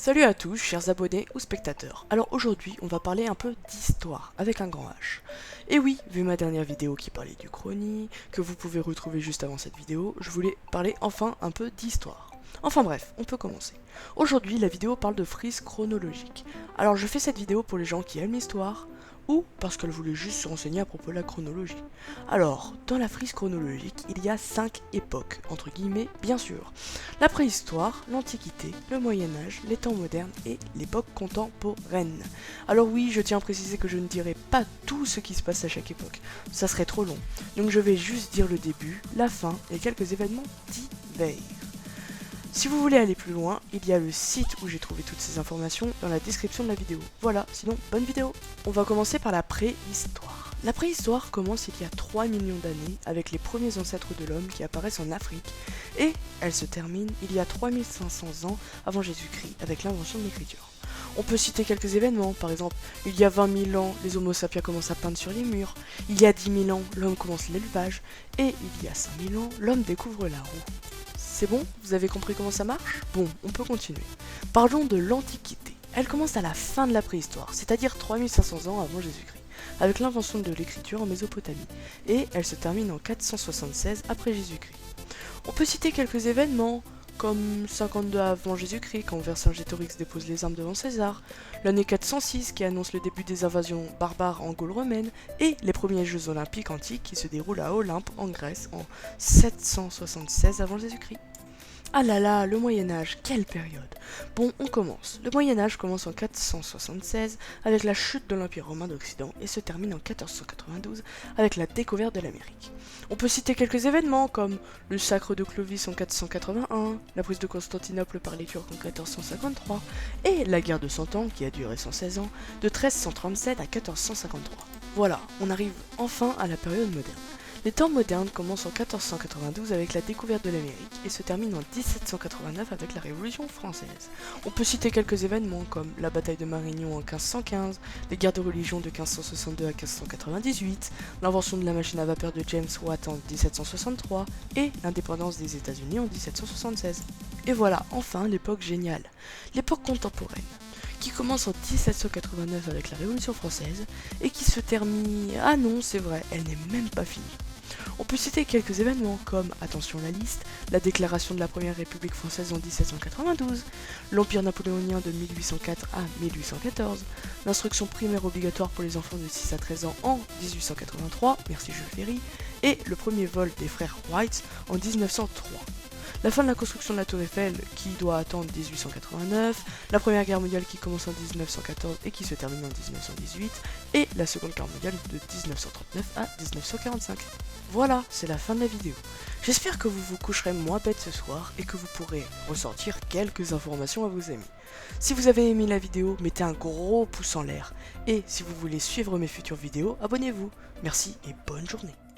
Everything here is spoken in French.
Salut à tous, chers abonnés ou spectateurs. Alors aujourd'hui, on va parler un peu d'histoire, avec un grand H. Et oui, vu ma dernière vidéo qui parlait du Chrony, que vous pouvez retrouver juste avant cette vidéo, je voulais parler enfin un peu d'histoire. Enfin bref, on peut commencer. Aujourd'hui, la vidéo parle de frise chronologique. Alors je fais cette vidéo pour les gens qui aiment l'histoire, ou parce qu'elle voulait juste se renseigner à propos de la chronologie. Alors, dans la frise chronologique, il y a 5 époques, entre guillemets, bien sûr. La préhistoire, l'Antiquité, le Moyen-Âge, les temps modernes et l'époque contemporaine. Alors oui, je tiens à préciser que je ne dirai pas tout ce qui se passe à chaque époque, ça serait trop long. Donc je vais juste dire le début, la fin et quelques événements divers. Si vous voulez aller plus loin, il y a le site où j'ai trouvé toutes ces informations dans la description de la vidéo. Voilà, sinon, bonne vidéo. On va commencer par la préhistoire. La préhistoire commence il y a 3 millions d'années avec les premiers ancêtres de l'homme qui apparaissent en Afrique et elle se termine il y a 3500 ans avant Jésus-Christ avec l'invention de l'écriture. On peut citer quelques événements, par exemple, il y a 20 000 ans, les homo sapiens commencent à peindre sur les murs, il y a 10 000 ans, l'homme commence l'élevage, et il y a 5 000 ans, l'homme découvre la roue. C'est bon? Vous avez compris comment ça marche? Bon, on peut continuer. Parlons de l'Antiquité. Elle commence à la fin de la préhistoire, c'est-à-dire 3500 ans avant Jésus-Christ, avec l'invention de l'écriture en Mésopotamie, et elle se termine en 476 après Jésus-Christ. On peut citer quelques événements, comme 52 avant Jésus-Christ, quand Vercingétorix dépose les armes devant César, l'année 406 qui annonce le début des invasions barbares en Gaule romaine, et les premiers Jeux olympiques antiques qui se déroulent à Olympe en Grèce en 776 avant Jésus-Christ. Ah là là, le Moyen-Âge, quelle période! Bon, on commence. Le Moyen-Âge commence en 476 avec la chute de l'Empire romain d'Occident et se termine en 1492 avec la découverte de l'Amérique. On peut citer quelques événements comme le sacre de Clovis en 481, la prise de Constantinople par les Turcs en 1453 et la guerre de 100 ans qui a duré 116 ans de 1337 à 1453. Voilà, on arrive enfin à la période moderne. Les temps modernes commencent en 1492 avec la découverte de l'Amérique et se terminent en 1789 avec la Révolution française. On peut citer quelques événements comme la bataille de Marignan en 1515, les guerres de religion de 1562 à 1598, l'invention de la machine à vapeur de James Watt en 1763 et l'indépendance des États-Unis en 1776. Et voilà, enfin l'époque géniale, l'époque contemporaine, qui commence en 1789 avec la Révolution française et qui se termine... Ah non, c'est vrai, elle n'est même pas finie. On peut citer quelques événements comme, attention la liste, la déclaration de la Première République française en 1792, l'Empire napoléonien de 1804 à 1814, l'instruction primaire obligatoire pour les enfants de 6 à 13 ans en 1883, merci Jules Ferry, et le premier vol des frères Wright en 1903. La fin de la construction de la Tour Eiffel qui doit attendre 1889, la Première Guerre mondiale qui commence en 1914 et qui se termine en 1918, et la Seconde Guerre mondiale de 1939 à 1945. Voilà, c'est la fin de la vidéo. J'espère que vous vous coucherez moins bête ce soir et que vous pourrez ressortir quelques informations à vos amis. Si vous avez aimé la vidéo, mettez un gros pouce en l'air. Et si vous voulez suivre mes futures vidéos, abonnez-vous. Merci et bonne journée.